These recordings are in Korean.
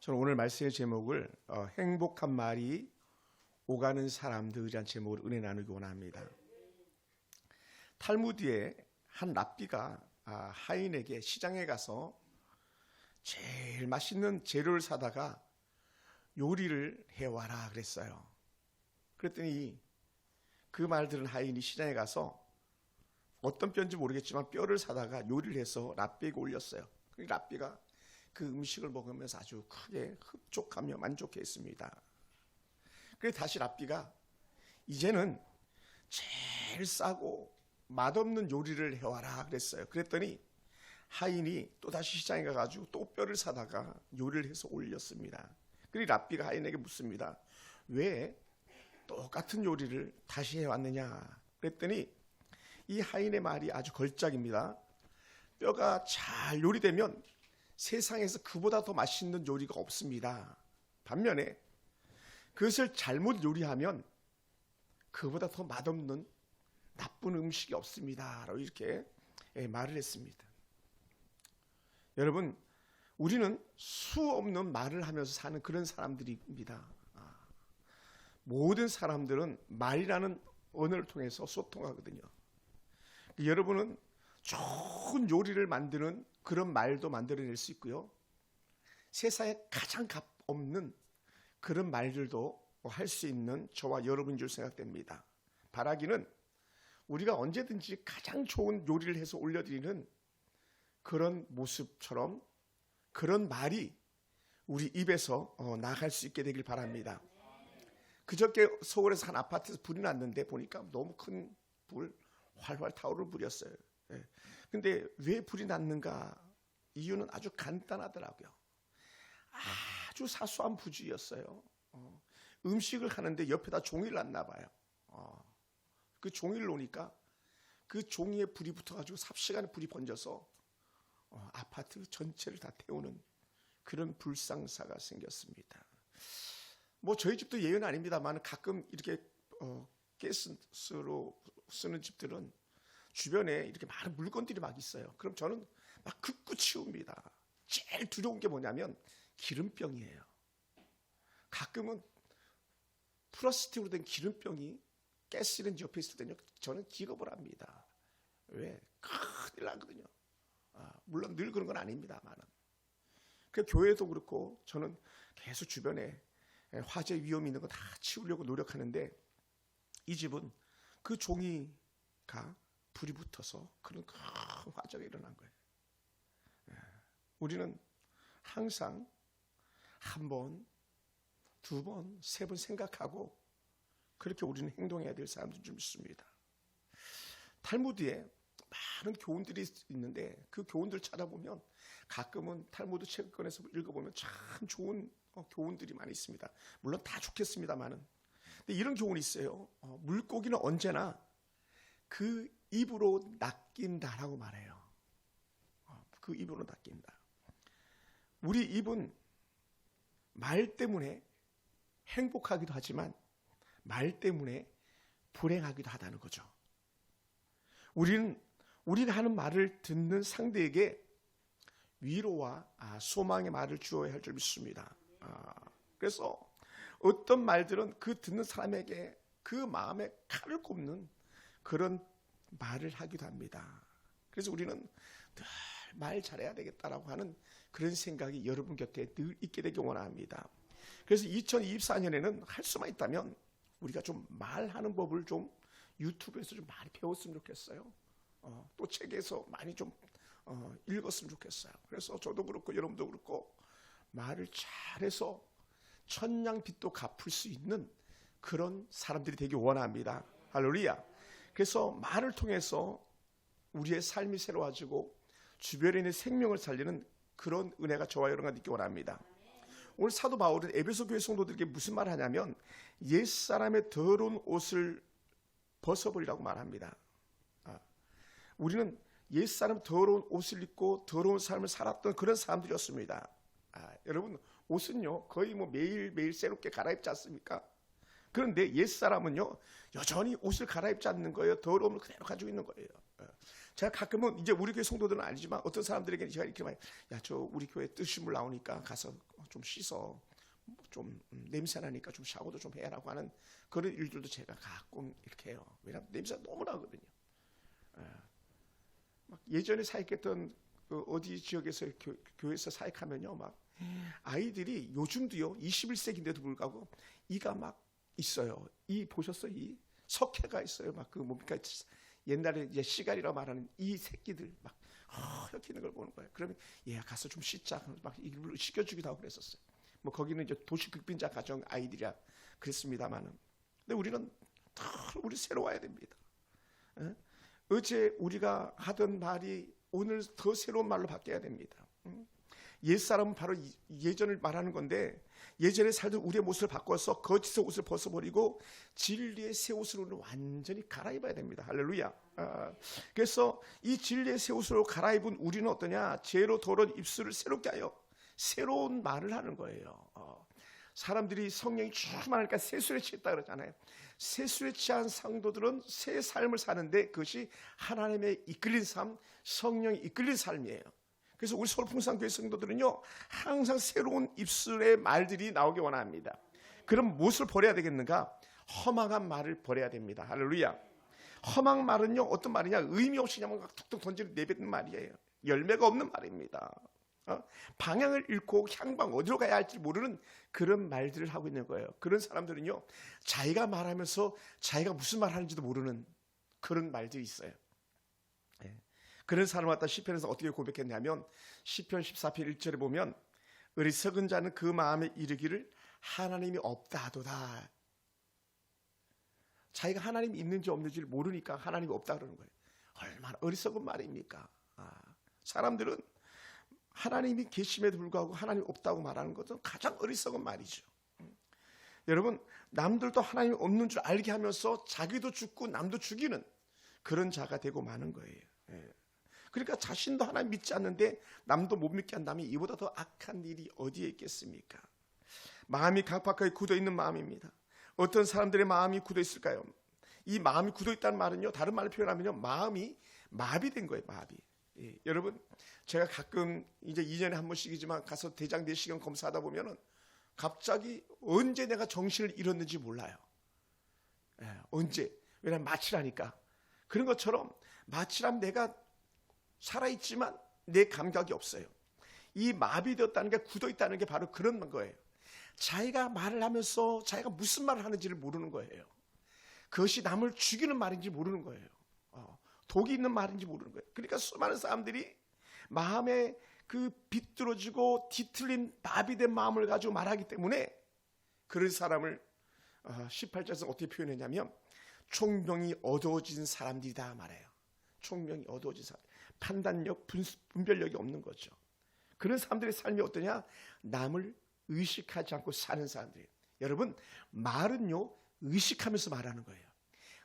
저는 오늘 말씀의 제목을 행복한 말이 오가는 사람들이란 제목으로 은혜 나누기 원합니다. 탈무드에 한 랍비가 하인에게 시장에 가서 제일 맛있는 재료를 사다가 요리를 해와라 그랬어요. 그랬더니 그 말 들은 하인이 시장에 가서 어떤 뼈인지 모르겠지만 뼈를 사다가 요리를 해서 랍비에게 올렸어요. 랍비가 그 음식을 먹으면서 아주 크게 흡족하며 만족했습니다. 그래서 다시 랍비가 이제는 제일 싸고 맛없는 요리를 해와라 그랬어요. 그랬더니 하인이 또다시 시장에 가가지고 또 뼈를 사다가 요리를 해서 올렸습니다. 그리고 랍비가 하인에게 묻습니다. 왜 똑같은 요리를 다시 해왔느냐 그랬더니 이 하인의 말이 아주 걸작입니다. 뼈가 잘 요리되면 세상에서 그보다 더 맛있는 요리가 없습니다. 반면에 그것을 잘못 요리하면 그보다 더 맛없는 나쁜 음식이 없습니다. 라고 이렇게 말을 했습니다. 여러분, 우리는 수 없는 말을 하면서 사는 그런 사람들입니다. 모든 사람들은 말이라는 언어를 통해서 소통하거든요. 여러분은 좋은 요리를 만드는 그런 말도 만들어낼 수 있고요. 세상에 가장 값 없는 그런 말들도 할 수 있는 저와 여러분인 줄 생각됩니다. 바라기는 우리가 언제든지 가장 좋은 요리를 해서 올려드리는 그런 모습처럼 그런 말이 우리 입에서 나갈 수 있게 되길 바랍니다. 그저께 서울에서 한 아파트에서 불이 났는데 보니까 너무 큰 불 활활 타오를 부렸어요. 근데 왜 불이 났는가? 이유는 아주 간단하더라고요. 아주 사소한 부주의였어요. 음식을 하는데 옆에다 종이를 놨나 봐요. 그 종이를 놓으니까 그 종이에 불이 붙어가지고 삽시간에 불이 번져서 아파트 전체를 다 태우는 그런 불상사가 생겼습니다. 뭐 저희 집도 예외는 아닙니다만 가끔 이렇게 가스로 쓰는 집들은 주변에 이렇게 많은 물건들이 막 있어요. 그럼 저는 막 긋고 치웁니다. 제일 두려운 게 뭐냐면 기름병이에요. 가끔은 플라스틱으로 된 기름병이 가스레인지 옆에 있을 때는 저는 기겁을 합니다. 왜? 큰일 나거든요. 물론 늘 그런 건 아닙니다만. 그 교회도 그렇고 저는 계속 주변에 화재 위험이 있는 거 다 치우려고 노력하는데 이 집은 그 종이가 불이 붙어서 그런 큰 화재가 일어난 거예요. 우리는 항상 한 번, 두 번, 세 번 생각하고 그렇게 우리는 행동해야 될 사람들 좀 있습니다. 탈무드에 많은 교훈들이 있는데 그 교훈들 찾아보면 가끔은 탈무드 책을 꺼내서 읽어보면 참 좋은 교훈들이 많이 있습니다. 물론 다 좋겠습니다만은. 근데 이런 교훈이 있어요. 물고기는 언제나 그 입으로 낚인다라고 말해요. 그 입으로 낚인다. 우리 입은 말 때문에 행복하기도 하지만 말 때문에 불행하기도 하다는 거죠. 우리가 하는 말을 듣는 상대에게 위로와 소망의 말을 주어야 할 줄 믿습니다. 그래서 어떤 말들은 그 듣는 사람에게 그 마음에 칼을 꼽는 그런 말을 하기도 합니다. 그래서 우리는 늘 말 잘해야 되겠다라고 하는 그런 생각이 여러분 곁에 늘 있게 되길 원합니다. 그래서 2024년에는 할 수만 있다면 우리가 좀 말하는 법을 좀 유튜브에서 좀 많이 배웠으면 좋겠어요. 또 책에서 많이 좀 읽었으면 좋겠어요. 그래서 저도 그렇고 여러분도 그렇고 말을 잘해서 천냥빚도 갚을 수 있는 그런 사람들이 되길 원합니다. 할렐루야. 그래서 말을 통해서 우리의 삶이 새로워지고 주변에 있는 생명을 살리는 그런 은혜가 저와 여러분과 있길 원합니다. 오늘 사도 바울은 에베소 교회 성도들에게 무슨 말을 하냐면 옛사람의 더러운 옷을 벗어버리라고 말합니다. 우리는 옛사람 더러운 옷을 입고 더러운 삶을 살았던 그런 사람들이었습니다. 여러분 옷은요 거의 뭐 매일매일 새롭게 갈아입지 않습니까? 그런데 옛사람은요 여전히 옷을 갈아입지 않는 거예요. 더러움을 그대로 가지고 있는 거예요. 제가 가끔은 이제 우리 교회 성도들은 아니지만 어떤 사람들에게는 제가 이렇게 말해요. 야, 저 우리 교회 뜨신물 나오니까 가서 좀 씻어, 좀 냄새 나니까 좀 샤워도 좀 해라고 하는 그런 일들도 제가 가끔 이렇게 해요. 왜냐하면 냄새가 너무 나거든요. 막 예전에 사역했던 그 어디 지역에서 교회에서 사역하면요, 막 아이들이 요즘도요 21세기인데도 불구하고 이가 막 있어요. 이 보셨어요? 이 석회가 있어요. 막 그 뭡니까 옛날에 이제 시갈이라고 말하는 이 새끼들 막 이렇게 있는 걸 보는 거예요. 그러면 얘 가서 좀 씻자. 막 이걸 씻겨주기도 하고 그랬었어요. 뭐 거기는 이제 도시 극빈자 가정 아이들이라 그랬습니다만은, 근데 우리는 우리 새로워야 됩니다. 어제 우리가 하던 말이 오늘 더 새로운 말로 바뀌어야 됩니다. 옛사람은 바로 예전을 말하는 건데, 예전에 살던 우리의 모습을 바꿔서 거짓의 옷을 벗어버리고 진리의 새 옷으로 완전히 갈아입어야 됩니다. 할렐루야. 그래서 이 진리의 새 옷으로 갈아입은 우리는 어떠냐? 죄로 더러운 입술을 새롭게 하여 새로운 말을 하는 거예요. 사람들이 성령이 충만하니까 세술에 취했다 그러잖아요. 세술에 취한 성도들은 새 삶을 사는데 그것이 하나님의 이끌린 삶, 성령이 이끌린 삶이에요. 그래서 우리 서울풍산교회 성도들은요, 항상 새로운 입술의 말들이 나오기 원합니다. 그럼 무엇을 버려야 되겠는가? 험악한 말을 버려야 됩니다. 할렐루야. 험한 말은요, 어떤 말이냐? 의미 없이 그냥 툭툭 던지는 내뱉는 말이에요. 열매가 없는 말입니다. 방향을 잃고 향방 어디로 가야 할지 모르는 그런 말들을 하고 있는 거예요. 그런 사람들은요, 자기가 말하면서 자기가 무슨 말 하는지도 모르는 그런 말들이 있어요. 그런 사람을 갖다 시편에서 어떻게 고백했냐면, 시편 14편 1절에 보면 어리석은 자는 그 마음에 이르기를 하나님이 없다 하도다. 자기가 하나님이 있는지 없는지를 모르니까 하나님이 없다 그러는 거예요. 얼마나 어리석은 말입니까? 사람들은 하나님이 계심에도 불구하고 하나님이 없다고 말하는 것은 가장 어리석은 말이죠. 여러분, 남들도 하나님이 없는 줄 알게 하면서 자기도 죽고 남도 죽이는 그런 자가 되고 마는 거예요. 그러니까 자신도 하나님 믿지 않는데 남도 못 믿게 한다면 이보다 더 악한 일이 어디에 있겠습니까? 마음이 강팍하게 굳어있는 마음입니다. 어떤 사람들의 마음이 굳어있을까요? 이 마음이 굳어있다는 말은요, 다른 말로 표현하면요, 마음이 마비된 거예요. 마비. 여러분, 제가 가끔 이제 2년에 한 번씩이지만 가서 대장 내시경 검사하다 보면은 갑자기 언제 내가 정신을 잃었는지 몰라요. 언제? 왜냐하면 마취라니까. 그런 것처럼 마취라면 내가 살아있지만 내 감각이 없어요. 이 마비되었다는 게, 굳어있다는 게 바로 그런 거예요. 자기가 말을 하면서 자기가 무슨 말을 하는지를 모르는 거예요. 그것이 남을 죽이는 말인지 모르는 거예요. 독이 있는 말인지 모르는 거예요. 그러니까 수많은 사람들이 마음에 그 비뚤어지고 뒤틀린 마비된 마음을 가지고 말하기 때문에 그런 사람을 18절에서 어떻게 표현했냐면 총명이 어두워진 사람들이다 말해요. 총명이 어두워진 사람, 판단력, 분별력이 없는 거죠. 그런 사람들의 삶이 어떠냐? 남을 의식하지 않고 사는 사람들이에요. 여러분, 말은요, 의식하면서 말하는 거예요.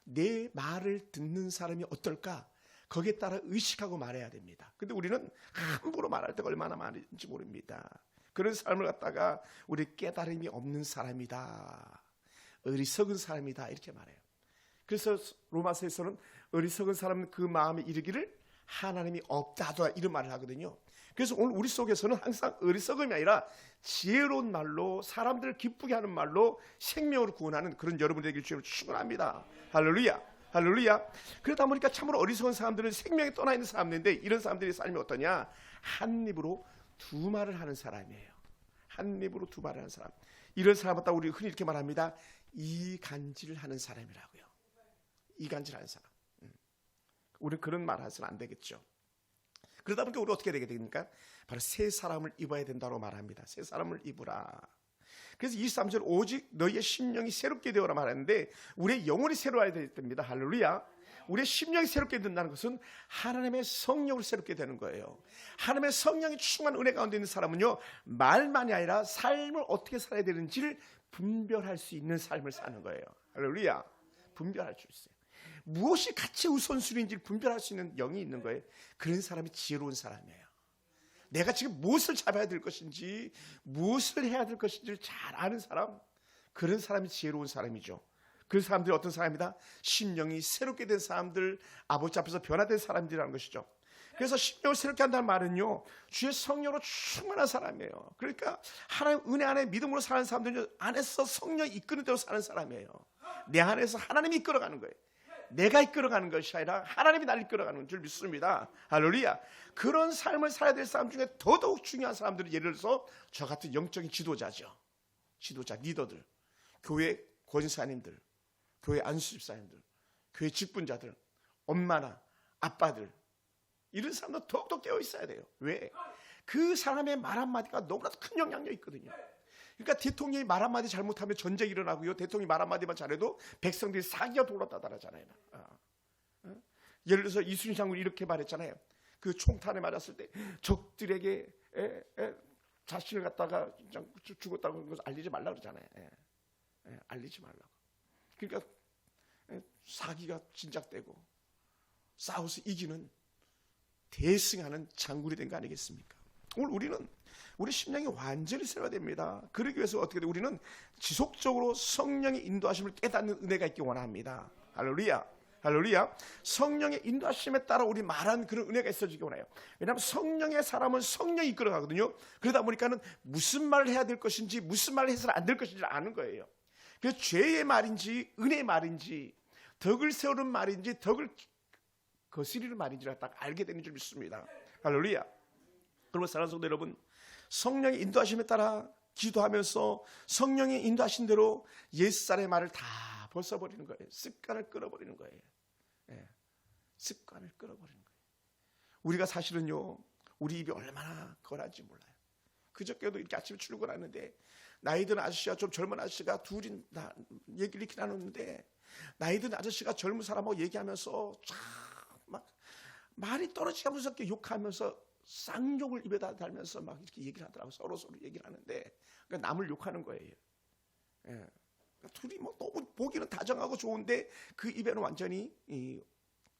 내 말을 듣는 사람이 어떨까? 거기에 따라 의식하고 말해야 됩니다. 근데 우리는 함부로 말할 때가 얼마나 많은지 모릅니다. 그런 삶을 갖다가 우리 깨달음이 없는 사람이다, 어리석은 사람이다, 이렇게 말해요. 그래서 로마서에서는 어리석은 사람은 그 마음에 이르기를 하나님이 없다 하더라, 이런 말을 하거든요. 그래서 오늘 우리 속에서는 항상 어리석음이 아니라 지혜로운 말로, 사람들을 기쁘게 하는 말로 생명으로 구원하는 그런 여러분 되길 주님으로 축원합니다. 할렐루야, 할렐루야. 그러다 보니까 참으로 어리석은 사람들은 생명이 떠나 있는 사람들인데, 이런 사람들의 삶이 어떠냐? 한 입으로 두 말을 하는 사람이에요. 한 입으로 두 말을 하는 사람. 이런 사람을 우리 흔히 이렇게 말합니다. 이간질을 하는 사람이라고요. 이간질하는 사람. 우리 그런 말 해서는 안 되겠죠. 그러다 보니까 우리 어떻게 되게 됩니까? 바로 새 사람을 입어야 된다고 말합니다. 새 사람을 입으라. 그래서 23절 오직 너희의 심령이 새롭게 되어라 말하는데, 우리의 영혼이 새로워야 됩니다. 할렐루야. 우리의 심령이 새롭게 된다는 것은 하나님의 성령을 새롭게 되는 거예요. 하나님의 성령이 충만한 은혜 가운데 있는 사람은요, 말만이 아니라 삶을 어떻게 살아야 되는지를 분별할 수 있는 삶을 사는 거예요. 할렐루야. 분별할 수 있어요. 무엇이 가치 우선순위인지를 분별할 수 있는 영이 있는 거예요. 그런 사람이 지혜로운 사람이에요. 내가 지금 무엇을 잡아야 될 것인지, 무엇을 해야 될 것인지를 잘 아는 사람, 그런 사람이 지혜로운 사람이죠. 그 사람들이 어떤 사람이다? 심령이 새롭게 된 사람들, 아버지 앞에서 변화된 사람들이라는 것이죠. 그래서 심령을 새롭게 한다는 말은요, 주의 성령으로 충만한 사람이에요. 그러니까 하나님 은혜 안에 믿음으로 사는 사람들은 안에서 성령이 이끄는 대로 사는 사람이에요. 내 안에서 하나님이 이끌어가는 거예요. 내가 이끌어가는 것이 아니라 하나님이 나를 이끌어가는 줄 믿습니다. 할렐루야. 그런 삶을 살아야 될 사람 중에 더더욱 중요한 사람들은 예를 들어서 저 같은 영적인 지도자죠. 지도자, 리더들, 교회 권사님들, 교회 안수집사님들, 교회 직분자들, 엄마나 아빠들, 이런 사람도 더욱더 깨어 있어야 돼요. 왜? 그 사람의 말 한마디가 너무나도 큰 영향력이 있거든요. 그러니까 대통령이 말 한마디 잘못하면 전쟁이 일어나고요, 대통령이 말 한마디만 잘해도 백성들이 사기가 돌아다니잖아요. 예를 들어서 이순신 장군이 이렇게 말했잖아요. 그 총탄에 맞았을 때 적들에게 자신을 갖다가 죽었다고 것을 알리지 말라고 그러잖아요. 알리지 말라고. 그러니까 사기가 진작되고 싸워서 이기는 대승하는 장군이 된 거 아니겠습니까? 오늘 우리는 우리 심령이 완전히 새로워야 됩니다. 그러기 위해서 어떻게 돼? 우리는 지속적으로 성령의 인도하심을 깨닫는 은혜가 있기 원합니다. 할렐루야. 할렐루야. 성령의 인도하심에 따라 우리 말하는 그런 은혜가 있어지기 원해요. 왜냐하면 성령의 사람은 성령이 이끌어가거든요. 그러다 보니까는 무슨 말을 해야 될 것인지, 무슨 말을 해서는 안 될 것인지 아는 거예요. 그래서 죄의 말인지 은혜의 말인지, 덕을 세우는 말인지 덕을 거스리는 말인지를 딱 알게 되는 줄 믿습니다. 할렐루야. 그러면 사랑하는 성도 여러분, 성령의 인도하심에 따라 기도하면서 성령의 인도하신 대로 옛사람의 말을 다 벗어버리는 거예요. 습관을 끊어버리는 거예요. 습관을 끊어버리는 거예요. 우리가 사실은요, 우리 입이 얼마나 거란지 몰라요. 그저께도 이렇게 아침에 출근하는데 나이 든 아저씨와 좀 젊은 아저씨가 둘이 얘기를 이렇게 나눴는데, 나이 든 아저씨가 젊은 사람하고 얘기하면서 참 막 말이 떨어지게 무섭게 욕하면서 쌍욕을 입에다 달면서 막 이렇게 얘기를 하더라고요. 서로 얘기를 하는데, 그러니까 남을 욕하는 거예요. 둘이 뭐 너무 보기는 다정하고 좋은데 그 입에는 완전히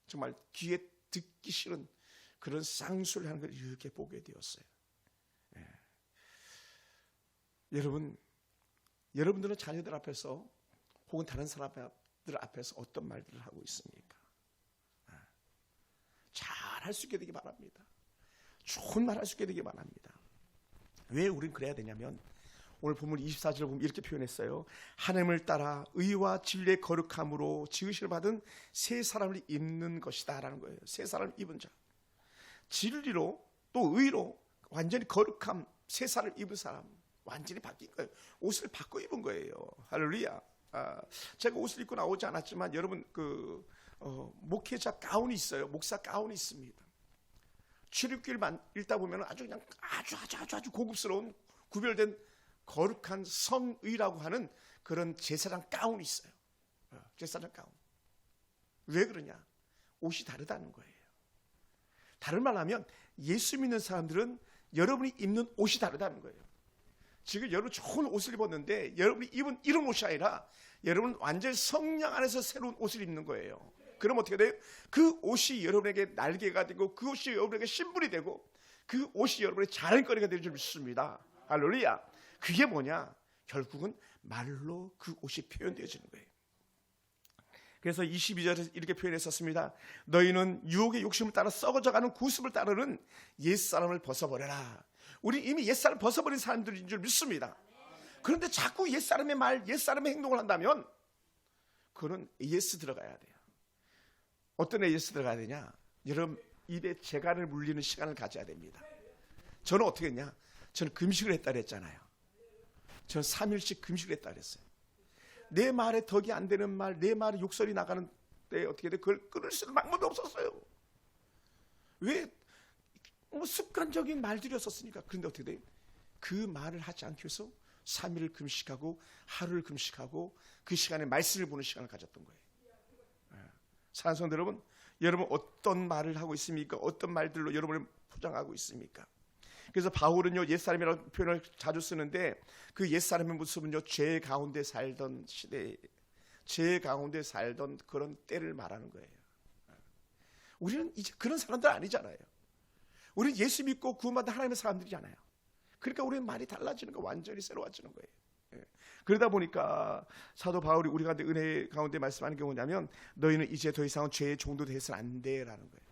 정말 귀에 듣기 싫은 그런 쌍수를 하는 걸 이렇게 보게 되었어요. 여러분들은 자녀들 앞에서 혹은 다른 사람들 앞에서 어떤 말들을 하고 있습니까? 잘 할 수 있게 되기 바랍니다. 좋은 말 할 수 있게 되기 바랍니다. 왜 우린 그래야 되냐면, 오늘 본문 24절을 보면 이렇게 표현했어요. 하나님을 따라 의와 진리의 거룩함으로 지으심을 받은 새 사람을 입는 것이다 라는 거예요. 새 사람을 입은 자, 진리로 또 의로 완전히 거룩함, 새 사람을 입은 사람, 완전히 바뀐 거예요. 옷을 바꿔 입은 거예요. 할렐루야. 제가 옷을 입고 나오지 않았지만 여러분 목회자 가운이 있어요. 목사 가운이 있습니다. 출입길만 읽다 보면 아주 그냥 아주 고급스러운 구별된 거룩한 성의라고 하는 그런 제사장 가운이 있어요. 제사장 가운. 왜 그러냐? 옷이 다르다는 거예요. 다른 말 하면 예수 믿는 사람들은 여러분이 입는 옷이 다르다는 거예요. 지금 여러분 좋은 옷을 입었는데 여러분이 입은 이런 옷이 아니라 여러분 완전히 성령 안에서 새로운 옷을 입는 거예요. 그럼 어떻게 돼요? 그 옷이 여러분에게 날개가 되고 그 옷이 여러분에게 신분이 되고 그 옷이 여러분의 자랑거리가 되는 줄 믿습니다. 할렐루야. 그게 뭐냐? 결국은 말로 그 옷이 표현되어지는 거예요. 그래서 22절에 이렇게 표현했었습니다. 너희는 유혹의 욕심을 따라 썩어져가는 구습을 따르는 옛사람을 벗어버려라. 우리 이미 옛사람 벗어버린 사람들인 줄 믿습니다. 그런데 자꾸 옛사람의 말, 옛사람의 행동을 한다면 그거는 AS 들어가야 돼요. 어떤 AS 들어가야 되냐? 여러분 입에 재갈을 물리는 시간을 가져야 됩니다. 저는 어떻게 했냐? 저는 금식을 했다 그랬잖아요. 저는 3일씩 금식을 했다 그랬어요. 내 말에 덕이 안 되는 말, 내 말에 욕설이 나가는 때 어떻게 돼? 그걸 끊을 수 있는 방법이 없었어요. 왜? 습관적인 말들이었었으니까. 그런데 어떻게 돼? 그 말을 하지 않기 위해서 3일을 금식하고 하루를 금식하고 그 시간에 말씀을 보는 시간을 가졌던 거예요. 사랑하는 성도 여러분, 여러분 어떤 말을 하고 있습니까? 어떤 말들로 여러분을 포장하고 있습니까? 그래서 바울은요, 옛사람이라는 표현을 자주 쓰는데 그 옛사람의 모습은요, 죄 가운데 살던 시대, 죄 가운데 살던 그런 때를 말하는 거예요. 우리는 이제 그런 사람들 아니잖아요. 우리는 예수 믿고 구원받은 하나님의 사람들이잖아요. 그러니까 우리는 말이 달라지는 거, 완전히 새로워지는 거예요. 그러다 보니까 사도 바울이 우리 가운데 은혜 가운데 말씀하는 게 뭐냐면, 너희는 이제 더 이상은 죄의 종도 되어서는 안 돼라는 거예요.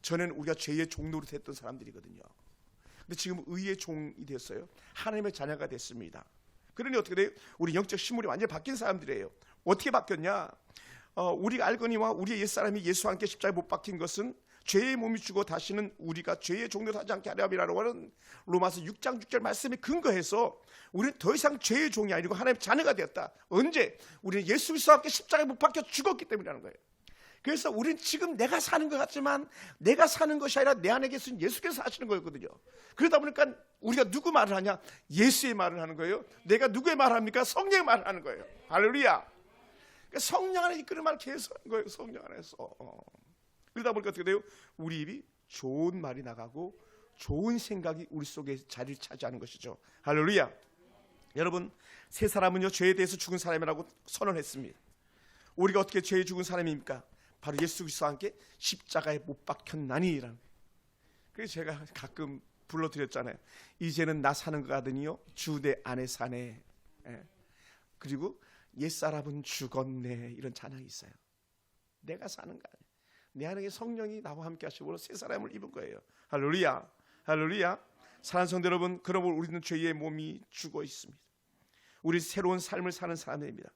전에는 우리가 죄의 종노릇 했던 사람들이거든요. 근데 지금 의의 종이 됐어요. 하나님의 자녀가 됐습니다. 그러니 어떻게 돼요? 우리 영적 신물이 완전히 바뀐 사람들이에요. 어떻게 바뀌었냐? 우리가 알거니와 우리의 옛사람이 예수와 함께 십자가에 못 박힌 것은 죄의 몸이 죽어 다시는 우리가 죄의 종노릇 하지 않게 하려 함이라고 하는 로마서 6장 6절 말씀에 근거해서 우리는 더 이상 죄의 종이 아니고 하나님의 자녀가 되었다. 언제? 우리는 예수 그리스도와 함께 십자가에 못 박혀 죽었기 때문이라는 거예요. 그래서 우리는 지금 내가 사는 것 같지만 내가 사는 것이 아니라 내 안에 계신 예수께서 사시는 거였거든요. 그러다 보니까 우리가 누구 말을 하냐? 예수의 말을 하는 거예요. 내가 누구의 말을 합니까? 성령의 말을 하는 거예요. 할렐루야. 그러니까 성령 안에 이끄는 말을 계속 하는 거예요. 성령 안에서. 그러다 보니까 어떻게 돼요? 우리 입이 좋은 말이 나가고 좋은 생각이 우리 속에 자리를 차지하는 것이죠. 할렐루야. 여러분, 세 사람은요 죄에 대해서 죽은 사람이라고 선언했습니다. 우리가 어떻게 죄에 죽은 사람입니까? 바로 예수 그리스도와 함께 십자가에 못 박혔나니라는. 그래서 제가 가끔 불러드렸잖아요. 이제는 나 사는 것 같으니요 주 내 안에 사네. 그리고 옛사람은 죽었네. 이런 찬양이 있어요. 내가 사는 거 아니에요. 내 안에 성령이 나와 함께 하시고 새 사람을 입은 거예요. 할렐루야. 할렐루야. 사랑하는 성도 여러분, 그러므로 우리는 죄의 몸이 죽어 있습니다. 우리 새로운 삶을 사는 사람들입니다.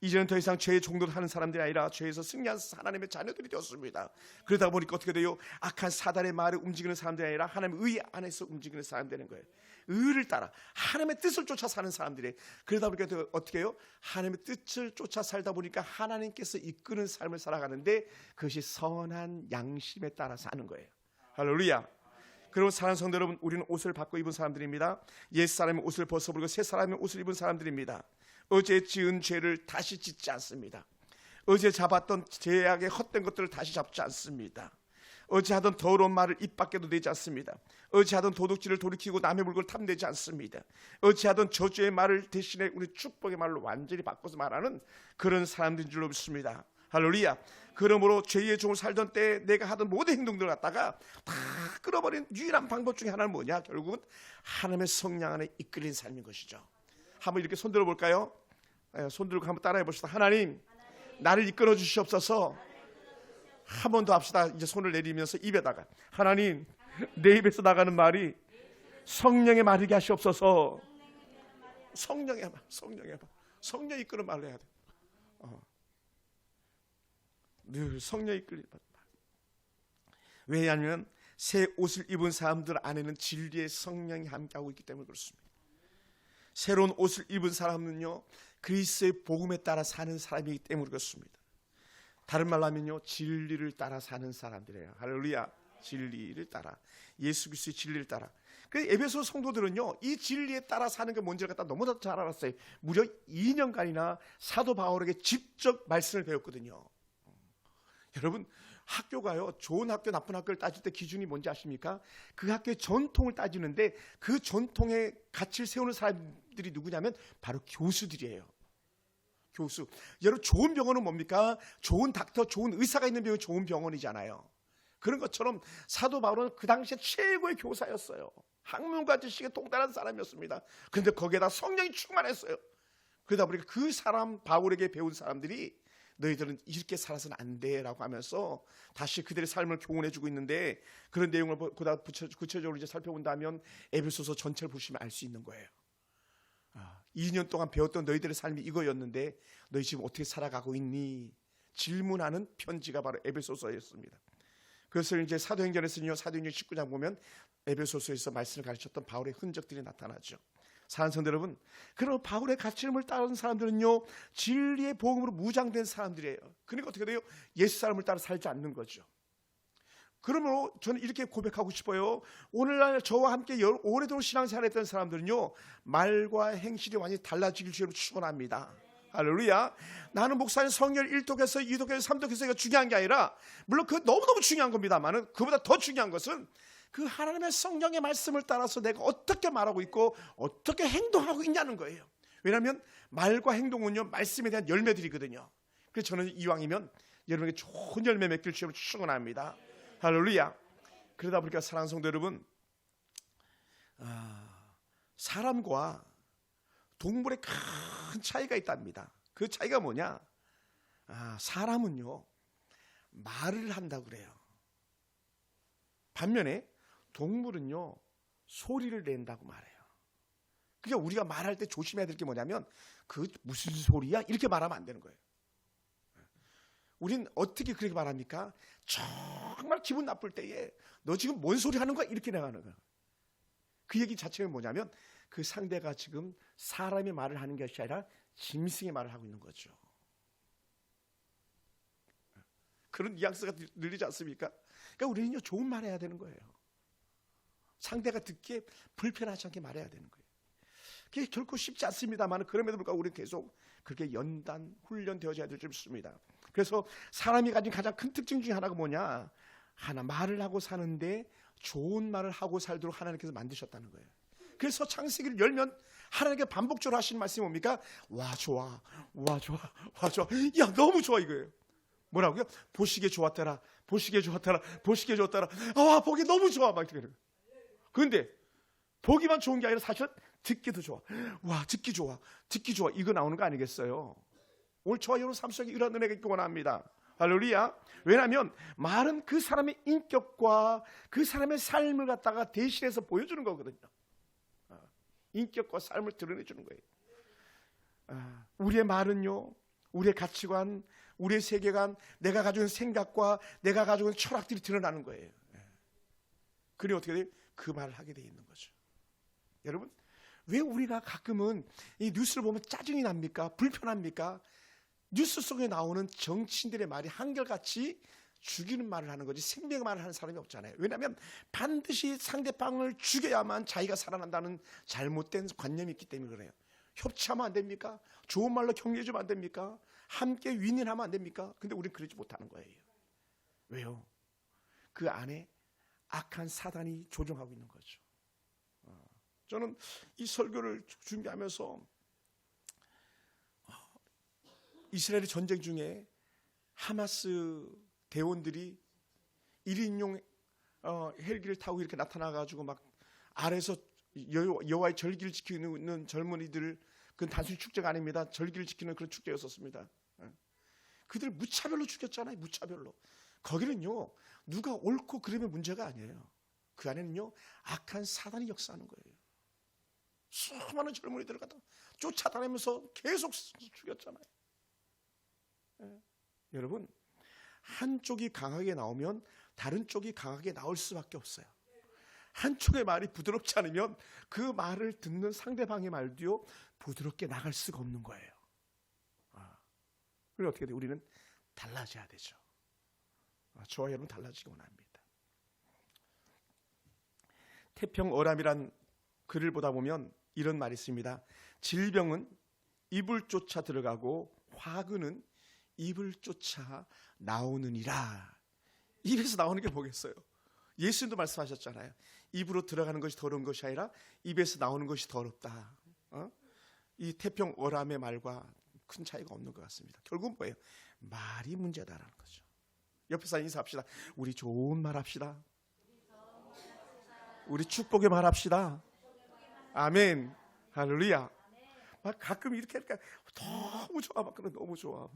이제는 더 이상 죄의 종노릇 하는 사람들이 아니라 죄에서 승리한 하나님의 자녀들이 되었습니다. 그러다 보니까 어떻게 돼요? 악한 사단의 말에 움직이는 사람들이 아니라 하나님의 의 안에서 움직이는 사람이 되는 거예요. 의를 따라 하나님의 뜻을 쫓아 사는 사람들이. 그러다 보니까 어떻게 해요? 하나님의 뜻을 쫓아 살다 보니까 하나님께서 이끄는 삶을 살아가는데 그것이 선한 양심에 따라 사는 거예요. 할렐루야. 그리고 사랑하는 성도 여러분, 우리는 옷을 바꿔 입은 사람들입니다. 옛사람의 옷을 벗어버리고 새사람의 옷을 입은 사람들입니다. 어제 지은 죄를 다시 짓지 않습니다. 어제 잡았던 죄악의 헛된 것들을 다시 잡지 않습니다. 어제 하던 더러운 말을 입 밖에도 내지 않습니다. 어제 하던 도둑질을 돌이키고 남의 물건을 탐내지 않습니다. 어제 하던 저주의 말을 대신에 우리 축복의 말로 완전히 바꿔서 말하는 그런 사람들인 줄로 믿습니다. 할렐루야. 그러므로 죄의 종을 살던 때 내가 하던 모든 행동들을 갖다가 다 끌어버린 유일한 방법 중에 하나는 뭐냐? 결국은 하나님의 성령 안에 이끌린 삶인 것이죠. 한번 이렇게 손들어 볼까요? 손 들고 한번 따라해 봅시다. 하나님, 나를 이끌어 주시옵소서. 한 번 더 합시다. 이제 손을 내리면서 입에다가 하나님, 내 입에서 나가는 말이 성령의 말이게 하시옵소서. 성령의 말, 성령의 말. 성령이 이끄는 말을 해야 돼. 늘 성령이 이끌리는 말. 왜냐하면 새 옷을 입은 사람들 안에는 진리의 성령이 함께하고 있기 때문에 그렇습니다. 새로운 옷을 입은 사람은요 그리스도의 복음에 따라 사는 사람이기 때문에 그렇습니다. 다른 말로 하면요 진리를 따라 사는 사람들이에요. 할렐루야. 진리를 따라, 예수 그리스도의 진리를 따라. 그래서 에베소 성도들은요 이 진리에 따라 사는 게 뭔지를 갖다 너무나도 잘 알았어요. 무려 2년간이나 사도 바울에게 직접 말씀을 배웠거든요. 여러분, 학교가요 좋은 학교 나쁜 학교를 따질 때 기준이 뭔지 아십니까? 그 학교의 전통을 따지는데 그 전통의 가치를 세우는 사람들이 누구냐면 바로 교수들이에요. 교수. 여러분, 좋은 병원은 뭡니까? 좋은 닥터, 좋은 의사가 있는 병원이 좋은 병원이잖아요. 그런 것처럼 사도 바울은 그 당시에 최고의 교사였어요. 학문과 지식에 동달한 사람이었습니다. 그런데 거기에다 성령이 충만했어요. 그러다 보니까 그 사람, 바울에게 배운 사람들이 너희들은 이렇게 살아서는 안 돼라고 하면서 다시 그들의 삶을 교훈해주고 있는데, 그런 내용을 보다 구체적으로 이제 살펴본다면 에베소서 전체를 보시면 알 수 있는 거예요. 2년 동안 배웠던 너희들의 삶이 이거였는데 너희 지금 어떻게 살아가고 있니? 질문하는 편지가 바로 에베소서였습니다. 그래서 이제 사도행전에서는요, 사도행전 19장 보면 에베소서에서 말씀을 가르쳤던 바울의 흔적들이 나타나죠. 사랑하는 성도 여러분, 그럼 바울의 가르침을 따르는 사람들은요 진리의 복음으로 무장된 사람들이에요. 그러니까 어떻게 돼요? 예수 사람을 따라 살지 않는 거죠. 그러므로 저는 이렇게 고백하고 싶어요. 오늘날 저와 함께 오래도록 신앙생활했던 사람들은요 말과 행실이 완전히 달라질 줄로 축원합니다. 할렐루야. 나는 목사님 성결 1독에서 2독에서 3독에서가 중요한 게 아니라, 물론 그 너무너무 중요한 겁니다만 그보다 더 중요한 것은 그 하나님의 성령의 말씀을 따라서 내가 어떻게 말하고 있고 어떻게 행동하고 있냐는 거예요. 왜냐하면 말과 행동은요 말씀에 대한 열매들이거든요. 그래서 저는 이왕이면 여러분에게 좋은 열매 맺길 주님을 축원합니다. 할렐루야. 그러다 보니까 사랑하는 성도 여러분, 사람과 동물의 큰 차이가 있답니다. 그 차이가 뭐냐? 사람은요 말을 한다고 그래요. 반면에 동물은요 소리를 낸다고 말해요. 그러니까 우리가 말할 때 조심해야 될 게 뭐냐면 그 무슨 소리야? 이렇게 말하면 안 되는 거예요. 우린 어떻게 그렇게 말합니까? 정말 기분 나쁠 때에 너 지금 뭔 소리 하는 거야? 이렇게 나가는 거예요. 그 얘기 자체가 뭐냐면 그 상대가 지금 사람의 말을 하는 것이 아니라 짐승의 말을 하고 있는 거죠. 그런 뉘앙스가 들리지 않습니까? 그러니까 우리는요 좋은 말 해야 되는 거예요. 상대가 듣기에 불편하지 않게 말해야 되는 거예요. 그게 결코 쉽지 않습니다만 그럼에도 불구하고 우리는 계속 그렇게 연단 훈련되어져야 될 줄 믿습니다. 그래서 사람이 가진 가장 큰 특징 중에 하나가 뭐냐? 하나 말을 하고 사는데 좋은 말을 하고 살도록 하나님께서 만드셨다는 거예요. 그래서 창세기를 열면 하나님께 반복적으로 하시는 말씀이 뭡니까? 와 좋아, 와 좋아, 와 좋아. 야 너무 좋아 이거예요. 뭐라고요? 보시기에 좋았더라, 보시기에 좋았더라, 보시기에 좋았더라. 아 보기 너무 좋아 막 이렇게. 그런데 보기만 좋은 게 아니라 사실 듣기도 좋아. 와 듣기 좋아, 듣기 좋아. 이거 나오는 거 아니겠어요? 오늘 저와 여러분 삶 속에 이런 은혜가 있기 원합니다. 할렐루야. 왜냐하면 말은 그 사람의 인격과 그 사람의 삶을 갖다가 대신해서 보여주는 거거든요. 인격과 삶을 드러내주는 거예요. 우리의 말은요, 우리의 가치관, 우리의 세계관, 내가 가지고 있는 생각과 내가 가지고 있는 철학들이 드러나는 거예요. 그래 어떻게 돼요? 그 말을 하게 돼 있는 거죠. 여러분, 왜 우리가 가끔은 이 뉴스를 보면 짜증이 납니까? 불편합니까? 뉴스 속에 나오는 정치인들의 말이 한결같이 죽이는 말을 하는 거지 생명의 말을 하는 사람이 없잖아요. 왜냐하면 반드시 상대방을 죽여야만 자기가 살아난다는 잘못된 관념이 있기 때문에 그래요. 협치하면 안 됩니까? 좋은 말로 격려해주면 안 됩니까? 함께 윈윈하면 안 됩니까? 근데 우리는 그러지 못하는 거예요. 왜요? 그 안에 악한 사단이 조종하고 있는 거죠. 저는 이 설교를 준비하면서 이스라엘의 전쟁 중에 하마스 대원들이 1인용 헬기를 타고 이렇게 나타나가지고 막 아래서 여호와의 절기를 지키는 젊은이들, 그건 단순히 축제가 아닙니다. 절기를 지키는 그런 축제였었습니다. 그들 무차별로 죽였잖아요. 무차별로. 거기는요 누가 옳고 그름의 문제가 아니에요. 그 안에는요 악한 사단이 역사하는 거예요. 수많은 젊은이들을 갖다 쫓아다니면서 계속 죽였잖아요. 여러분, 한쪽이 강하게 나오면 다른 쪽이 강하게 나올 수밖에 없어요. 한쪽의 말이 부드럽지 않으면 그 말을 듣는 상대방의 말도요 부드럽게 나갈 수가 없는 거예요. 그리고 어떻게 돼요? 우리는 달라져야 되죠. 저와 여러분 달라지기 원합니다. 태평어람이란 글을 보다 보면 이런 말이 있습니다. 질병은 입을 쫓아 들어가고 화근은 입을 쫓아 나오느니라. 입에서 나오는 게 뭐겠어요? 예수님도 말씀하셨잖아요. 입으로 들어가는 것이 더러운 것이 아니라 입에서 나오는 것이 더럽다. 이 태평어람의 말과 큰 차이가 없는 것 같습니다. 결국은 뭐예요? 말이 문제다라는 거죠. 옆에 사람 인사합시다. 우리 좋은 말 합시다. 우리 축복의 말 합시다. 아멘. 할렐루야. 막 가끔 이렇게 하니까 너무 좋아. 막 그래 너무 좋아.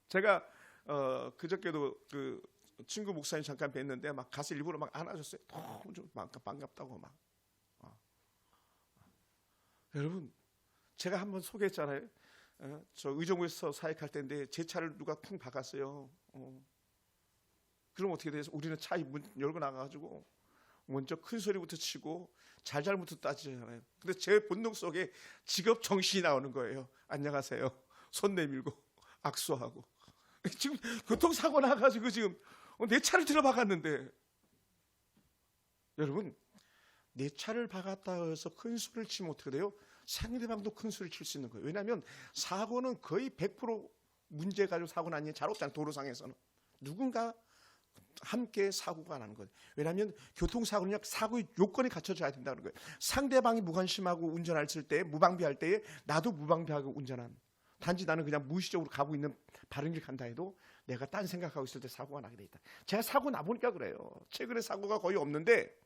제가 그저께도 그 친구 목사님 잠깐 뵀는데 막 가서 일부러 막 안아줬어요. 너무 좀 반갑다고 막. 여러분, 제가 한번 소개했잖아요. 저 의정부에서 사역할 때인데 제 차를 누가 쿵 박았어요. 그럼 어떻게 돼서 우리는 차 문 열고 나가가지고 먼저 큰 소리부터 치고 잘잘못부터 따지잖아요. 근데 제 본능 속에 직업 정신이 나오는 거예요. 안녕하세요. 손 내밀고 악수하고. 지금 교통사고 나가지고 지금 내 차를 들어박았는데, 여러분, 내 차를 박았다 해서 큰 소리를 치면 어떻게 돼요? 상대방도 큰 소리를 칠 수 있는 거예요. 왜냐하면 사고는 거의 100% 문제 가지고 사고는 아니에요. 잘 없잖아요. 도로상에서는 누군가 함께 사고가 나는 거예요. 왜냐하면 교통사고는 사고의 요건이 갖춰져야 된다는 거예요. 상대방이 무관심하고 운전할 때, 무방비할 때에 나도 무방비하고 운전한, 단지 나는 그냥 무의식적으로 가고 있는 바른 길 간다 해도 내가 딴 생각하고 있을 때 사고가 나게 돼 있다. 제가 사고 나보니까 그래요. 최근에 사고가 거의 없는데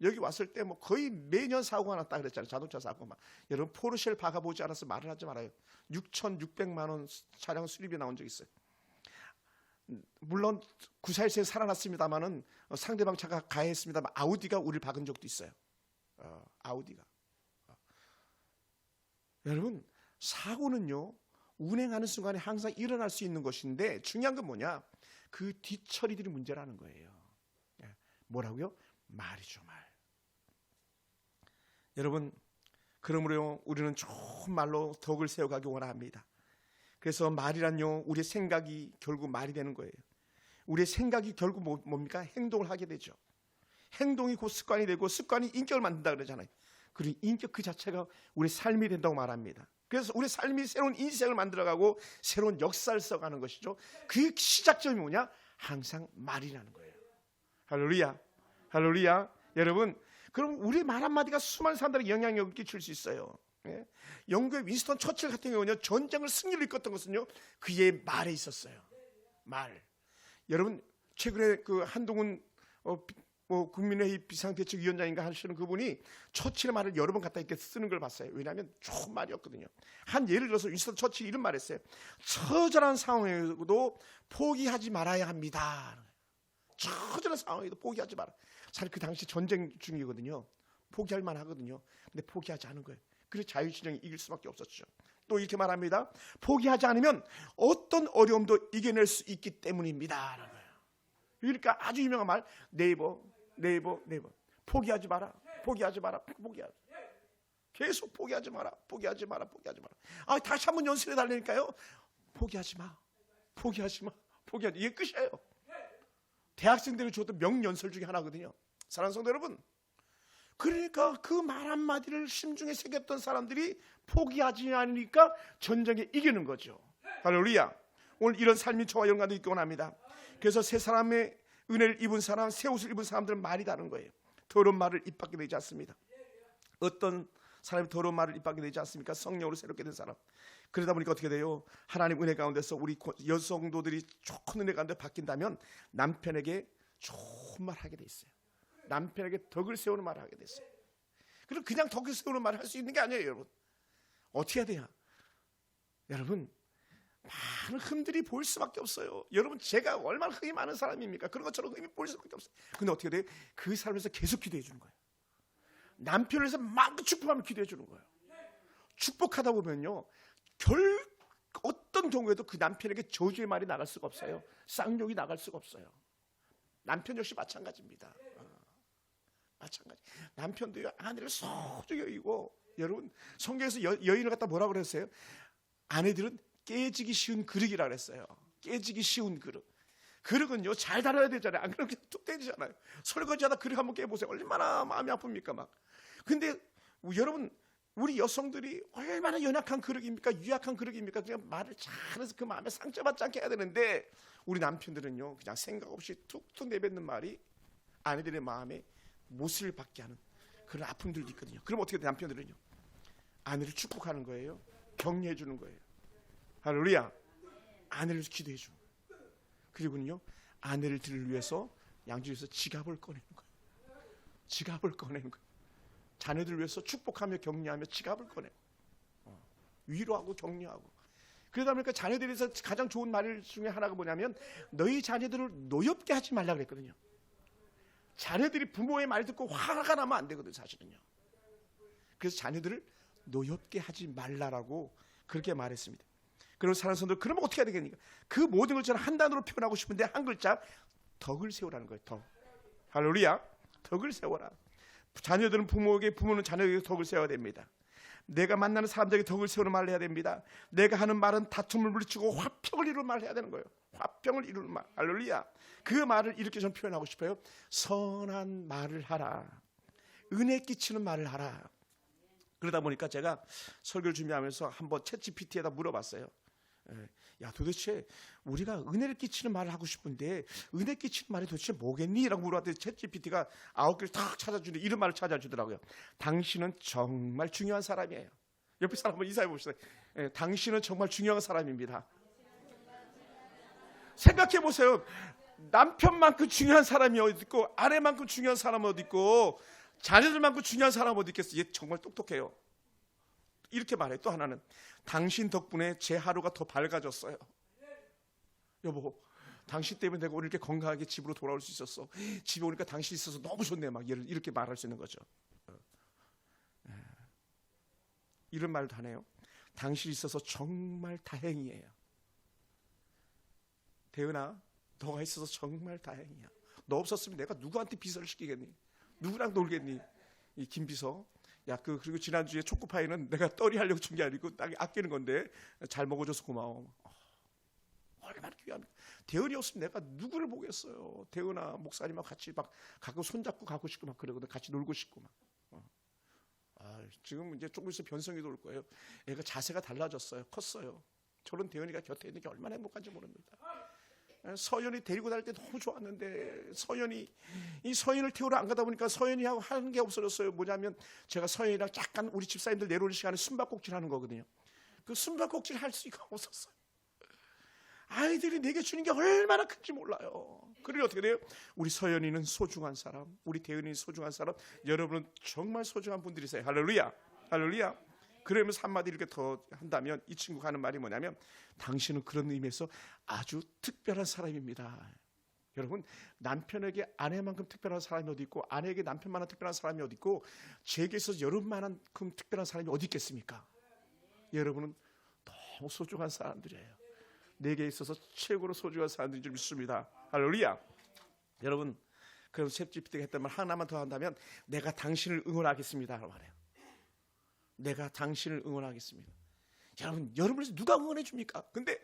여기 왔을 때 뭐 거의 매년 사고가 났다 그랬잖아요. 자동차 사고만. 여러분, 포르쉐를 박아보지 않아서 말을 하지 말아요. 6,600만 원 차량 수리비 나온 적 있어요. 물론 941세 살아났습니다만은 상대방 차가 가해했습니다만 아우디가 우리를 박은 적도 있어요. 아우디가. 여러분, 사고는요 운행하는 순간에 항상 일어날 수 있는 것인데 중요한 건 뭐냐? 그 뒤처리들이 문제라는 거예요. 뭐라고요? 말이죠, 말. 여러분, 그러므로 우리는 좋은 말로 덕을 세워가기 원합니다. 그래서 말이란요, 우리의 생각이 결국 말이 되는 거예요. 우리의 생각이 결국 뭡니까? 행동을 하게 되죠. 행동이 곧 습관이 되고 습관이 인격을 만든다 그러잖아요. 그리고 인격 그 자체가 우리의 삶이 된다고 말합니다. 그래서 우리의 삶이 새로운 인생을 만들어가고 새로운 역사를 써가는 것이죠. 그 시작점이 뭐냐? 항상 말이라는 거예요. 할렐루야, 할렐루야. 여러분, 그럼 우리 말 한마디가 수많은 사람들에게 영향력을 끼칠 수 있어요. 영국의 윈스턴 처칠 같은 경우는요, 전쟁을 승리를 이끌었던 것은요 그의 말에 있었어요. 말. 여러분, 최근에 그 한동훈 국민회의 비상대책위원장인가 하시는 그분이 처칠의 말을 여러 번 갖다 이렇게 쓰는 걸 봤어요. 왜냐하면 좋은 말이었거든요. 한 예를 들어서 윈스턴 처칠이 이런 말을 했어요. 처절한 상황에도 포기하지 말아야 합니다. 처절한 상황에도 포기하지 마라. 사실 그 당시 전쟁 중이거든요. 포기할 만하거든요. 근데 포기하지 않은 거예요. 그래서 자유진영이 이길 수밖에 없었죠. 또 이렇게 말합니다. 포기하지 않으면 어떤 어려움도 이겨낼 수 있기 때문입니다. 그러니까 아주 유명한 말, 네이버. 포기하지 마라. 포기하지 마라. 포기하지. 계속 포기하지 마라. 포기하지 마라. 포기하지 마라. 다시 한번 연습해 달라니까요. 포기하지 마. 포기하지 마. 포기하지. 이게 끝이에요. 대학생들이 줬던 명연설 중에 하나거든요. 사랑하는 성도 여러분, 그러니까 그 말 한마디를 심중에 새겼던 사람들이 포기하지 않으니까 전쟁에 이기는 거죠. 할렐루야. 오늘 이런 삶이 저와 여러분과도 있기 원합니다. 그래서 새 사람의 은혜를 입은 사람, 새 옷을 입은 사람들은 말이 다른 거예요. 더러운 말을 입 밖에 내지 않습니다. 어떤 사람이 더러운 말을 입 밖에 내지 않습니까? 성령으로 새롭게 된 사람. 그러다 보니까 어떻게 돼요? 하나님 은혜 가운데서 우리 여성도들이 좋은 은혜 가운데 바뀐다면 남편에게 좋은 말 하게 돼 있어요. 남편에게 덕을 세우는 말을 하게 됐어요. 그럼 그냥 덕을 세우는 말을 할 수 있는 게 아니에요, 여러분. 어떻게 해야 돼요? 여러분, 많은 흠들이 보일 수밖에 없어요. 여러분, 제가 얼마나 흠이 많은 사람입니까? 그런 것처럼 흠이 보일 수밖에 없어요. 근데 어떻게 돼요? 그 사람에서 계속 기도해 주는 거예요. 남편을 해서 마음껏 축복하면 기도해 주는 거예요. 축복하다 보면요, 어떤 경우에도 그 남편에게 저주의 말이 나갈 수가 없어요. 쌍욕이 나갈 수가 없어요. 남편 역시 마찬가지입니다. 마찬가지. 남편도요, 아내를 소중히 여기고, 여러분, 성경에서 여인을 갖다 뭐라고 그랬어요? 아내들은 깨지기 쉬운 그릇이라 그랬어요. 깨지기 쉬운 그릇. 그릇은요, 잘 다뤄야 되잖아요. 안 그러면 뚝 떼지잖아요. 설거지하다 그릇 한번 깨보세요. 얼마나 마음이 아픕니까, 막. 근데 여러분, 우리 여성들이 얼마나 연약한 그릇입니까? 유약한 그릇입니까? 그냥 말을 잘해서 그 마음에 상처받지 않게 해야 되는데, 우리 남편들은요, 그냥 생각 없이 툭툭 내뱉는 말이 아내들의 마음에 못을 받게 하는 그런 아픔들도 있거든요. 그럼 어떻게 돼? 남편들은요, 아내를 축복하는 거예요. 격려해 주는 거예요. 할렐루야. 아내를 기도해 주는 거예요. 그리고는요, 아내를 들을 위해서 양주에서 지갑을 꺼내는 거예요. 지갑을 꺼내는 거예요. 자녀들을 위해서 축복하며 격려하며 지갑을 꺼내고, 위로하고 격려하고. 그러다 보니까 자녀들에서 가장 좋은 말 중에 하나가 뭐냐면, 너희 자녀들을 노엽게 하지 말라 그랬거든요. 자녀들이 부모의 말 듣고 화가 나면 안 되거든요, 사실은요. 그래서 자녀들을 노엽게 하지 말라라고 그렇게 말했습니다. 그리고 사랑하는 성도들, 그러면 어떻게 해야 되겠습니까? 그 모든 걸 저는 한 단어로 표현하고 싶은데, 한 글자, 덕을 세우라는 거예요. 덕. 할렐루야. 덕을 세워라. 자녀들은 부모에게, 부모는 자녀에게 덕을 세워야 됩니다. 내가 만나는 사람들에게 덕을 세우는 말을 해야 됩니다. 내가 하는 말은 다툼을 물리치고 화평을 이루는 말을 해야 되는 거예요. 화평을 이루는 말. 할렐루야. 그 말을 이렇게 좀 표현하고 싶어요. 선한 말을 하라. 은혜 끼치는 말을 하라. 그러다 보니까 제가 설교를 준비하면서 한번 챗GPT에다 물어봤어요. 야, 도대체 우리가 은혜를 끼치는 말을 하고 싶은데 은혜 끼치는 말이 도대체 뭐겠니? 라고 물어봤더니 챗GPT가 9개를 탁 찾아주는데 이런 말을 찾아주더라고요. 당신은 정말 중요한 사람이에요. 옆에 사람 한번 인사해 봅시다. 당신은 정말 중요한 사람입니다. 생각해 보세요. 남편만큼 중요한 사람이 어디 있고, 아내만큼 중요한 사람은 어디 있고, 자녀들만큼 중요한 사람은 어디 있겠어요? 얘 정말 똑똑해요. 이렇게 말해요. 또 하나는, 당신 덕분에 제 하루가 더 밝아졌어요. 여보, 당신 때문에 내가 오늘 이렇게 건강하게 집으로 돌아올 수 있었어. 집에 오니까 당신이 있어서 너무 좋네. 막 이렇게 말할 수 있는 거죠. 이런 말도 하네요. 당신이 있어서 정말 다행이에요. 대은아, 너가 있어서 정말 다행이야. 너 없었으면 내가 누구한테 비서를 시키겠니? 누구랑 놀겠니? 이 김비서. 야, 그리고 지난주에 초코파이는 내가 떨이 하려고 준 게 아니고 딱 아끼는 건데 잘 먹어줘서 고마워. 얼마나 귀합니까? 대은이 없으면 내가 누구를 보겠어요. 대은아, 목사님하고 같이 막 가끔 손잡고 가고 싶고 막 그러거든. 같이 놀고 싶고 막. 지금 이제 조금 있으면 변성기도 올 거예요. 애가 자세가 달라졌어요. 컸어요. 저런 대은이가 곁에 있는 게 얼마나 행복한지 모릅니다. 서연이 데리고 다닐 때 너무 좋았는데 이 서연을 태우러 안 가다 보니까 서연이 하고 하는 게 없어졌어요. 뭐냐면 제가 서연이랑 약간 우리 집사님들 내려오는 시간에 숨바꼭질 하는 거거든요. 그 숨바꼭질 할 수가 없었어요. 아이들이 내게 주는 게 얼마나 큰지 몰라요. 그러니 어떻게 돼요? 우리 서연이는 소중한 사람, 우리 대은이는 소중한 사람, 여러분은 정말 소중한 분들이세요. 할렐루야, 할렐루야. 그러면서 한마디 이렇게 더 한다면 이 친구가 하는 말이 뭐냐면 당신은 그런 의미에서 아주 특별한 사람입니다. 여러분, 남편에게 아내만큼 특별한 사람이 어디 있고 아내에게 남편만한 특별한 사람이 어디 있고 제게 있어서 여러분만큼 특별한 사람이 어디 있겠습니까? 여러분은 너무 소중한 사람들이에요. 내게 있어서 최고로 소중한 사람들인 줄 믿습니다. 할렐루야. 여러분, 그럼 챗GPT가 했던 말 하나만 더 한다면 내가 당신을 응원하겠습니다 라고 말해요. 내가 당신을 응원하겠습니다. 여러분, 여러분에서 누가 응원해 줍니까? 근데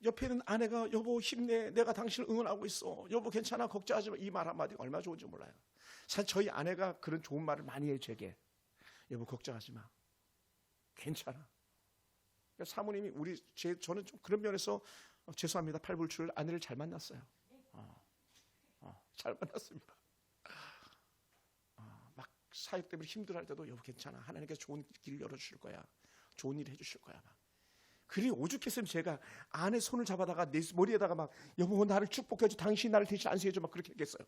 옆에 있는 아내가 여보 힘내, 내가 당신을 응원하고 있어, 여보 괜찮아, 걱정하지 마, 이 말 한마디가 얼마나 좋은지 몰라요. 사실 저희 아내가 그런 좋은 말을 많이 해요. 제게 여보 걱정하지 마, 괜찮아. 사모님이 저는 좀 그런 면에서 죄송합니다. 팔불출 아내를 잘 만났어요. 잘 만났습니다. 막 사역 때문에 힘들어할 때도 여보 괜찮아, 하나님께서 좋은 길을 열어주실 거야, 좋은 일 해주실 거야. 막. 그리고 오죽했으면 제가 아내 손을 잡아다가 내 머리에다가 막 여보 나를 축복해줘, 당신이 나를 대신 안수해줘 막 그렇게 했겠어요.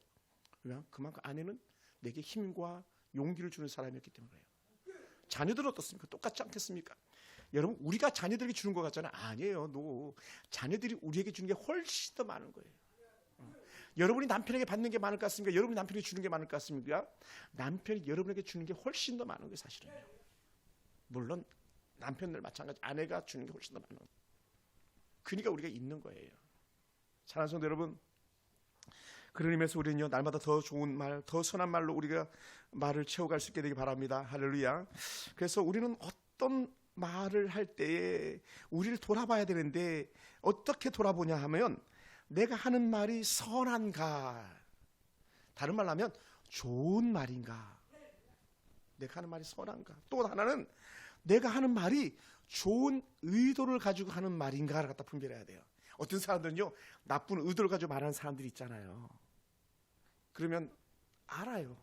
왜냐? 그만큼 아내는 내게 힘과 용기를 주는 사람이었기 때문에 그래요. 자녀들은 어떻습니까? 똑같지 않겠습니까? 여러분, 우리가 자녀들에게 주는 것 같잖아요. 아니에요. 자녀들이 우리에게 주는 게 훨씬 더 많은 거예요. 여러분이 남편에게 받는 게 많을 것 같습니까? 여러분이 남편에게 주는 게 많을 것 같습니까? 남편이 여러분에게 주는 게 훨씬 더 많은 거예요. 사실은요. 물론 남편들 마찬가지, 아내가 주는 게 훨씬 더 많은 거예요. 그러니까 우리가 있는 거예요. 사랑하는 성도 여러분, 그런 의미에서 우리는요, 날마다 더 좋은 말, 더 선한 말로 우리가 말을 채워갈 수 있게 되기 바랍니다. 할렐루야. 그래서 우리는 어떤 말을 할 때에 우리를 돌아봐야 되는데 어떻게 돌아보냐 하면 내가 하는 말이 선한가, 다른 말로 하면 좋은 말인가, 내가 하는 말이 선한가, 또 하나는 내가 하는 말이 좋은 의도를 가지고 하는 말인가를 갖다 분별해야 돼요. 어떤 사람들은요, 나쁜 의도를 가지고 말하는 사람들이 있잖아요. 그러면 알아요.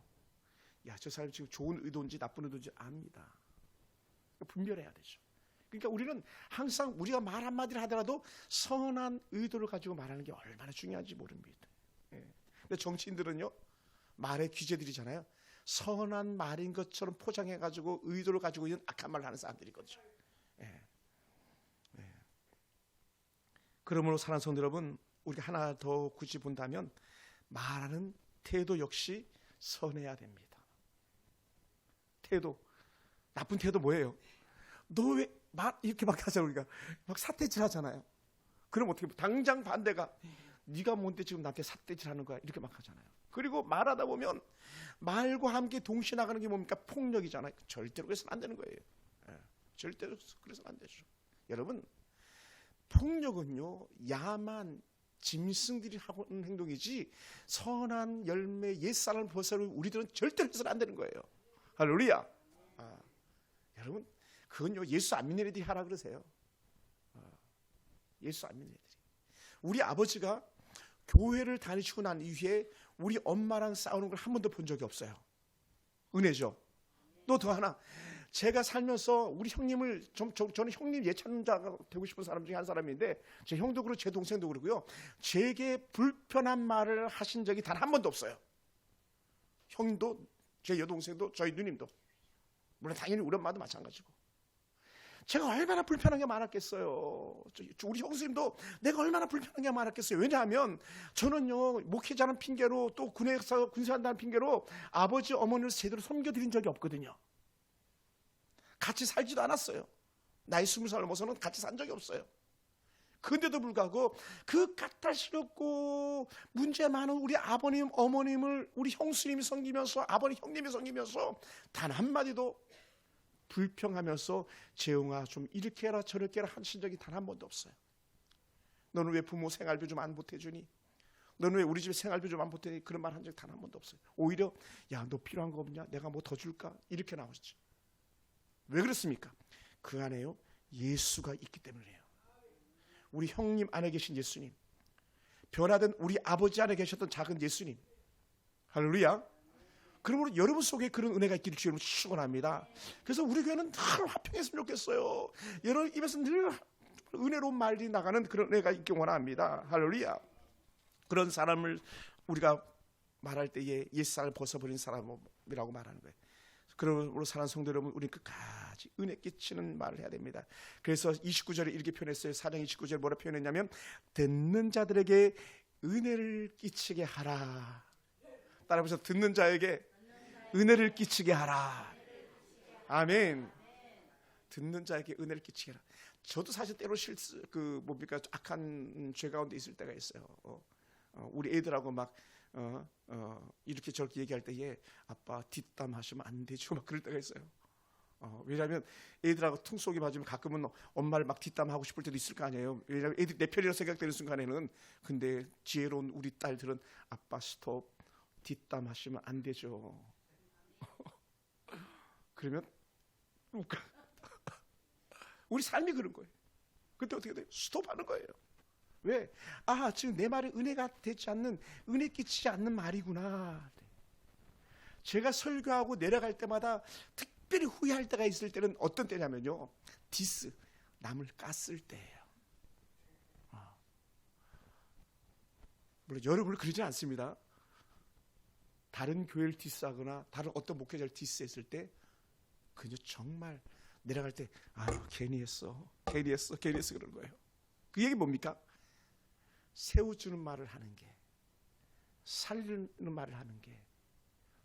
야, 저 사람이 지금 좋은 의도인지 나쁜 의도인지 압니다. 분별해야 되죠. 그러니까 우리는 항상 우리가 말 한마디를 하더라도 선한 의도를 가지고 말하는 게 얼마나 중요한지 모릅니다. 근데 정치인들은요, 말의 귀재들이잖아요. 선한 말인 것처럼 포장해가지고 의도를 가지고 있는 악한 말을 하는 사람들이거든요. 그러므로 사랑하는 성도 여러분, 우리가 하나 더 굳이 본다면 말하는 태도 역시 선해야 됩니다. 태도, 나쁜 태도 뭐예요? 너 왜 말 이렇게 막 하잖아요. 우리가 막 삿대질 하잖아요. 그럼 어떻게 당장 반대가 네가 뭔데 지금 나한테 삿대질 하는 거야, 이렇게 막 하잖아요. 그리고 말하다 보면 말과 함께 동시에 나가는 게 뭡니까? 폭력이잖아요. 절대로 그래서는 안 되는 거예요. 절대로 그래서는 안 되죠. 여러분, 폭력은요, 야만 짐승들이 하는 행동이지 선한 열매 옛사람을 벗어나는 우리들은 절대로 해서는 안 되는 거예요. 할렐루야. 여러분, 그건요, 예수 안 믿는 애들이 하라 그러세요. 예수 안 믿는 애들이. 우리 아버지가 교회를 다니시고 난 이후에 우리 엄마랑 싸우는 걸 한 번도 본 적이 없어요. 은혜죠. 또 더 하나, 제가 살면서 우리 형님을 저는 형님 예찬자가 되고 싶은 사람 중에 한 사람인데, 제 형도 그렇고 제 동생도 그러고요, 제게 불편한 말을 하신 적이 단 한 번도 없어요. 형도, 제 여동생도, 저희 누님도. 물론 당연히 우리 엄마도 마찬가지고. 제가 얼마나 불편한 게 많았겠어요. 우리 형수님도 내가 얼마나 불편한 게 많았겠어요. 왜냐하면 저는요, 목회자는 핑계로 또 군에서 군사한다는 핑계로 아버지 어머니를 제대로 섬겨드린 적이 없거든요. 같이 살지도 않았어요. 나이 20살 넘어서는 같이 산 적이 없어요. 그런데도 불구하고 그 까탈스럽고 문제 많은 우리 아버님 어머님을 우리 형수님이 섬기면서 아버님 형님이 섬기면서 단 한마디도 불평하면서 재웅아 좀 이렇게 해라 저렇게 해라 하신 적이 단 한 번도 없어요. 너는 왜 부모 생활비 좀 안 보태주니? 너는 왜 우리 집에 생활비 좀 안 보태니? 그런 말 한 적이 단 한 번도 없어요. 오히려 야 너 필요한 거 없냐? 내가 뭐 더 줄까? 이렇게 나오시죠. 왜 그렇습니까? 그 안에요 예수가 있기 때문이에요. 우리 형님 안에 계신 예수님, 변화된 우리 아버지 안에 계셨던 작은 예수님, 할렐루야. 그러므로 여러분 속에 그런 은혜가 있기를 주님은 축원합니다. 그래서 우리 교회는 늘 화평했으면 좋겠어요. 여러분 입에서 늘 은혜로운 말이 나가는 그런 은혜가 있기 원합니다. 할렐루야. 그런 사람을 우리가 말할 때에 옛사람을 벗어버린 사람이라고 말하는 거예요. 그러므로 사랑하는 성도 여러분, 우리는 끝까지 은혜 끼치는 말을 해야 됩니다. 그래서 29절에 이렇게 표현했어요. 4장 29절에 뭐라 표현했냐면 듣는 자들에게 은혜를 끼치게 하라. 따라해보세요. 듣는 자에게 은혜를 끼치게 하라. 아멘. 듣는 자에게 은혜를 끼치게 하라. 저도 사실 때로 악한 죄 가운데 있을 때가 있어요. 우리 애들하고 막 이렇게 저렇게 얘기할 때에 아빠 뒷담하시면 안 되죠 막 그럴 때가 있어요. 왜냐하면 애들하고 퉁속이 맞으면 가끔은 엄마를 막 뒷담하고 싶을 때도 있을 거 아니에요. 왜냐하면 애들 내 편이라고 생각되는 순간에는. 근데 지혜로운 우리 딸들은 아빠 스톱, 뒷담하시면 안 되죠. 그러면 우리 삶이 그런 거예요. 그때 어떻게 돼요? 스톱하는 거예요. 왜? 지금 내 말이 은혜가 되지 않는, 은혜 끼치지 않는 말이구나. 제가 설교하고 내려갈 때마다 특별히 후회할 때가 있을 때는 어떤 때냐면요, 디스, 남을 깠을 때예요. 물론 여러분을 그러지 않습니다. 다른 교회를 디스하거나 다른 어떤 목회자를 디스했을 때 그저 정말 내려갈 때 괜히 했어 그런 거예요. 그 얘기 뭡니까? 세워주는 말을 하는 게, 살리는 말을 하는 게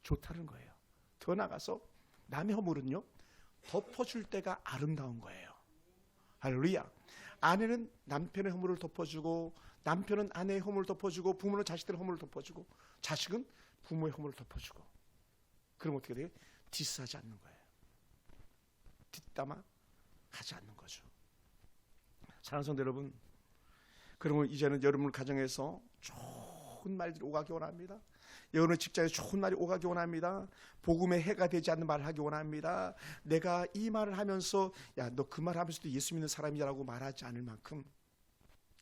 좋다는 거예요. 더 나가서 남의 허물은요 덮어줄 때가 아름다운 거예요. 할렐루야. 아내는 남편의 허물을 덮어주고, 남편은 아내의 허물을 덮어주고, 부모는 자식들의 허물을 덮어주고, 자식은 부모의 허물을 덮어주고. 그럼 어떻게 돼요? 디스하지 않는 거예요. 뒷담화 하지 않는 거죠. 사랑하는 성도 여러분, 그러면 이제는 여러분 가정에서 좋은 말들이 오가기 원합니다. 여러분 직장에 좋은 말이 오가기 원합니다. 복음의 해가 되지 않는 말을 하기 원합니다. 내가 이 말을 하면서 야, 너 그 말 하면서도 예수 믿는 사람이라고 말하지 않을 만큼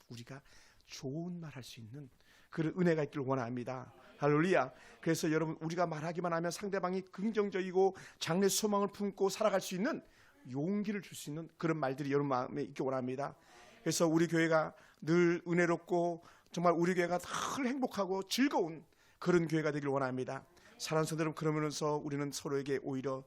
우리가 좋은 말 할 수 있는 그런 은혜가 있기를 원합니다. 할렐루야. 그래서 여러분 우리가 말하기만 하면 상대방이 긍정적이고 장래 소망을 품고 살아갈 수 있는 용기를 줄 수 있는 그런 말들이 여러분 마음에 있기 원합니다. 그래서 우리 교회가 늘 은혜롭고 정말 우리 교회가 늘 행복하고 즐거운 그런 교회가 되길 원합니다. 사랑하는 성도 여러분, 그러면서 우리는 서로에게 오히려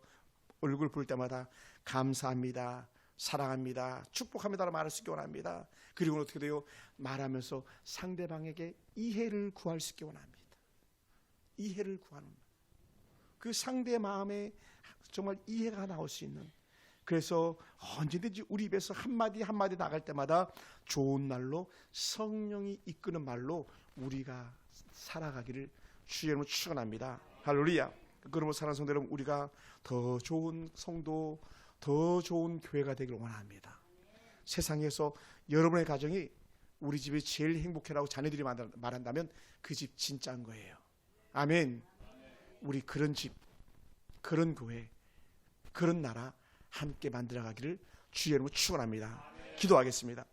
얼굴 볼 때마다 감사합니다, 사랑합니다, 축복합니다라고 말할 수 있기 원합니다. 그리고 어떻게 돼요? 말하면서 상대방에게 이해를 구할 수 있기 원합니다. 이해를 구하는 그 상대의 마음에 정말 이해가 나올 수 있는, 그래서 언제든지 우리 입에서 한마디 한마디 나갈 때마다 좋은 말로, 성령이 이끄는 말로 우리가 살아가기를 주의 이름으로 축원합니다. 할렐루야. 그러므로 사랑하는 성도 여러분, 우리가 더 좋은 성도, 더 좋은 교회가 되기를 원합니다. 세상에서 여러분의 가정이 우리 집이 제일 행복해라고 자녀들이 말한다면 그 집 진짜인 거예요. 아멘. 우리 그런 집, 그런 교회, 그런 나라 함께 만들어가기를 주의 이름으로 축원합니다. 기도하겠습니다.